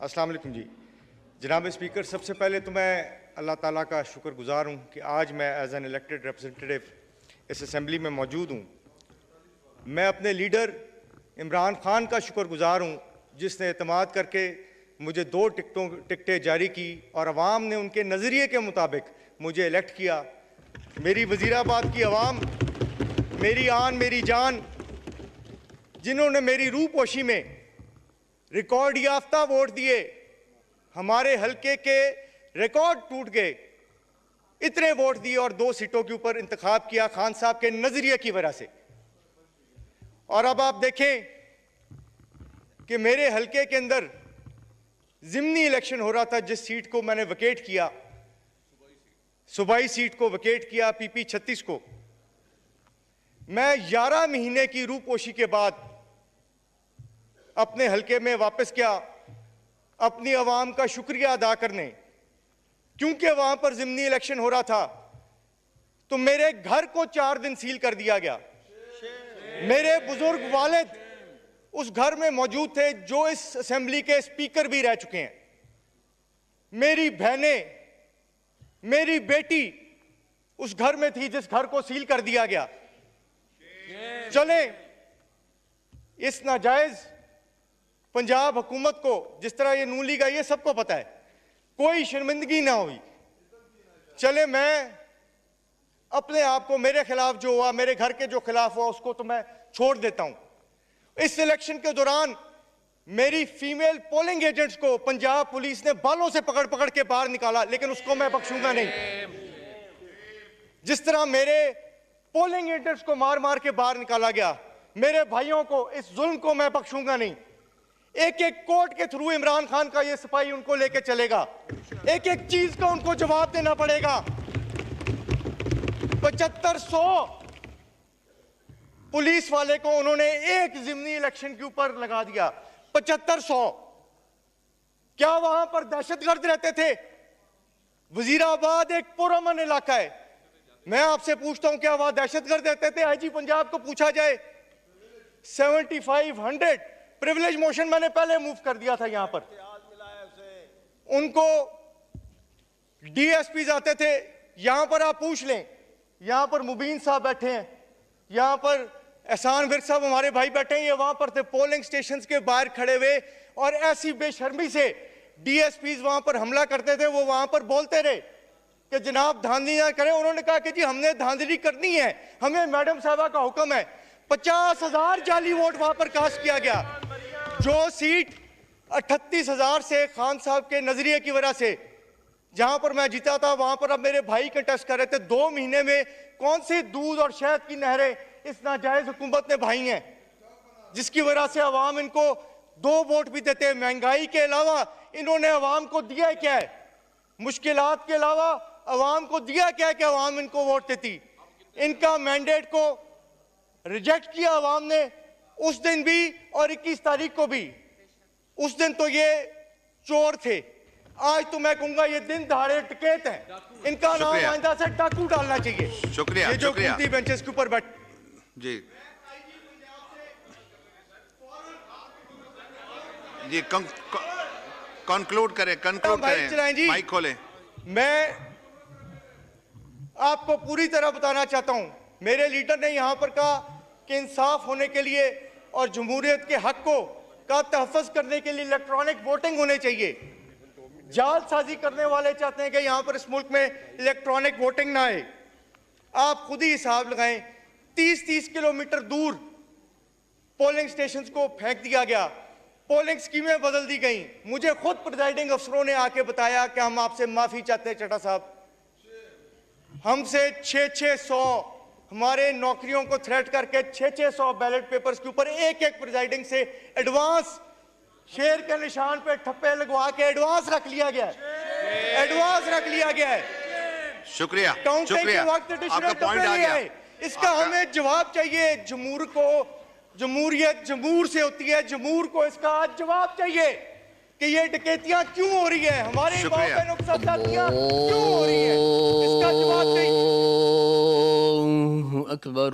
अस्सलाम वालेकुम जी। जनाब स्पीकर, सबसे पहले तो मैं अल्लाह ताला का शुक्रगुजार हूँ कि आज मैं एज एन इलेक्टेड रिप्रेजेंटेटिव इस असम्बली में मौजूद हूँ। मैं अपने लीडर इमरान खान का शुक्रगुजार हूँ जिसने एतमाद करके मुझे 2 टिकटें जारी की और अवाम ने उनके नज़रिए के मुताबिक मुझे इलेक्ट किया। मेरी वज़ीराबाद की अवाम, मेरी आन मेरी जान, जिन्होंने मेरी रूपोशी में रिकॉर्ड याफ्ता वोट दिए, हमारे हलके के रिकॉर्ड टूट गए, इतने वोट दिए और 2 सीटों के ऊपर इंतखाब किया खान साहब के नजरिए की वजह से। और अब आप देखें कि मेरे हलके के अंदर ज़िमनी इलेक्शन हो रहा था, जिस सीट को मैंने वकेट किया, सूबाई सीट को वकेट किया PP 36 को। मैं 11 महीने की रूपोशी के बाद अपने हलके में वापस गया अपनी आवाम का शुक्रिया अदा करने, क्योंकि वहां पर ज़िमनी इलेक्शन हो रहा था तो मेरे घर को 4 दिन सील कर दिया गया। मेरे बुजुर्ग वालिद उस घर में मौजूद थे जो इस असेंबली के स्पीकर भी रह चुके हैं। मेरी बहनें, मेरी बेटी उस घर में थी जिस घर को सील कर दिया गया। चले इस नाजायज पंजाब हुकूमत को, जिस तरह ये नून लीग है, ये सबको पता है, कोई शर्मिंदगी ना हुई। चले मैं अपने आप को, मेरे खिलाफ जो हुआ, मेरे घर के जो खिलाफ हुआ, उसको तो मैं छोड़ देता हूं। इस इलेक्शन के दौरान मेरी फीमेल पोलिंग एजेंट्स को पंजाब पुलिस ने बालों से पकड़ पकड़ के बाहर निकाला, लेकिन उसको मैं बख्शूंगा नहीं। जिस तरह मेरे पोलिंग एजेंट्स को मार मार के बाहर निकाला गया, मेरे भाइयों को, इस जुल्म को मैं बख्शूंगा नहीं। एक एक कोर्ट के थ्रू इमरान खान का ये सिपाही उनको लेके चलेगा, एक एक चीज का उनको जवाब देना पड़ेगा। 7500 पुलिस वाले को उन्होंने एक ज़िमनी इलेक्शन के ऊपर लगा दिया। 7500। क्या वहां पर दहशतगर्द रहते थे? वजीराबाद एक पुरअमन इलाका है। मैं आपसे पूछता हूं, क्या वहां दहशतगर्द रहते थे? IG पंजाब को पूछा जाए। 7500 प्रिविलेज मोशन मैंने पहले मूव कर दिया था। यहां पर उनको DSPs आते थे। यहां पर आप पूछ लें, यहां पर मुबीन साहब बैठे हैं, यहां पर एहसान विर्क साहब हमारे भाई बैठे हैं, ये वहां पर थे पोलिंग स्टेशंस के बाहर खड़े हुए, और ऐसी बेशर्मी से DSPs वहां पर हमला करते थे। वो वहां पर बोलते रहे कि जनाब धांधली ना करें। उन्होंने कहा कि जी हमने धांधली करनी है, हमें मैडम साहबा का हुक्म है। 50,000 जाली वोट वहां पर कास्ट किया गया। जो सीट 38,000 से खान साहब के नजरिए की वजह से जहां पर मैं जीता था, वहां पर अब मेरे भाई कंटेस्ट कर रहे थे। 2 महीने में कौन सी दूध और शहद की नहरें इस नाजायज हुकूमत ने बहाई हैं, जिसकी वजह से अवाम इनको 2 वोट भी देते हैं। महंगाई के अलावा इन्होंने अवाम को दिया क्या है? मुश्किलात के अलावा अवाम को दिया क्या है कि अवाम इनको वोट देती? इनका मैंडेट को रिजेक्ट किया अवाम ने, उस दिन भी और 21 तारीख को भी। उस दिन तो ये चोर थे, आज तो मैं कहूंगा ये दिन दहाड़े डकैत हैं। इनका नाम आइंदा से डाकू डालना चाहिए। शुक्रिया। ये जो कुर्सी बेंचेस के ऊपर बैठ जी जी कंक्लूड करें, माइक खोलें। मैं आपको पूरी तरह बताना चाहता हूं, मेरे लीडर ने यहां पर कहा कि इंसाफ होने के लिए और जमहूरियत के हक को का तहफ़्फ़ुज़ करने के लिए इलेक्ट्रॉनिक वोटिंग होने चाहिए। जालसाजी करने वाले चाहते हैं कि यहां पर इस मुल्क में इलेक्ट्रॉनिक वोटिंग ना आए। आप खुद ही हिसाब लगाएं, 30-30 किलोमीटर दूर पोलिंग स्टेशंस को फेंक दिया गया, पोलिंग स्कीमें बदल दी गई। मुझे खुद प्रिजाइडिंग अफसरों ने आके बताया कि हम आपसे माफी चाहते हैं चड्ढा साहब, हमसे 600 हमारे नौकरियों को थ्रेट करके 600 बैलेट पेपर्स के ऊपर एक प्रिजाइडिंग से एडवांस शेर के निशान पे ठप्पे लगवा के एडवांस रख लिया गया है, एडवांस रख लिया गया है। शुक्रिया, शुक्रिया। आपका पॉइंट आ गया। इसका हमें जवाब चाहिए। जमूर को, जमहूरियत जमूर से होती है, जमूर को इसका आज जवाब चाहिए कि ये डकैतियां क्यों हो रही है, हमारे बहनों के साथ जातियां क्यों हो रही है, इसका जवाब चाहिए। अकबर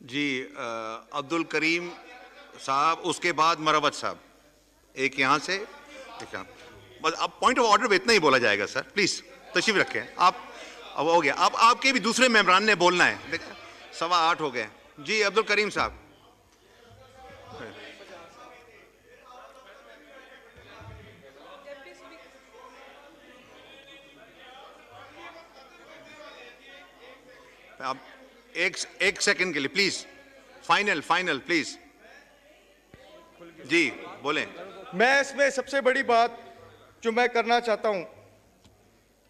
जी अब्दुल करीम साहब, उसके बाद मरवत साहब, एक यहाँ से एक यहाँ। बस अब पॉइंट ऑफ ऑर्डर में इतना ही बोला जाएगा सर, प्लीज तशरीफ रखें आप। अब हो गया, अब आपके भी दूसरे मेंबरान ने बोलना है। 8:15 हो गए जी। अब्दुल करीम साहब, अब एक सेकंड के लिए प्लीज, फाइनल प्लीज जी बोलें। मैं इसमें सबसे बड़ी बात जो मैं करना चाहता हूं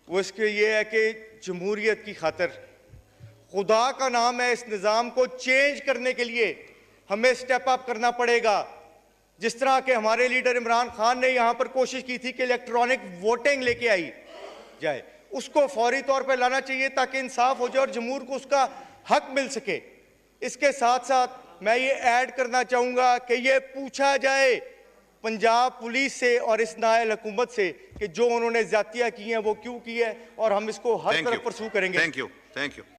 वो इसके ये है कि जमहूरियत की खातिर खुदा का नाम है, इस निज़ाम को चेंज करने के लिए हमें स्टेप अप करना पड़ेगा। जिस तरह के हमारे लीडर इमरान खान ने यहाँ पर कोशिश की थी कि इलेक्ट्रॉनिक वोटिंग लेके आई जाए, उसको फौरी तौर पर लाना चाहिए ताकि इंसाफ हो जाए और जमहूर को उसका हक मिल सके। इसके साथ साथ मैं ये ऐड करना चाहूँगा कि ये पूछा जाए पंजाब पुलिस से और इस नायल हुकूमत से कि जो उन्होंने ज़्यादतियाँ की हैं वो क्यों की है, और हम इसको हर तरफ परसू करेंगे। Thank you.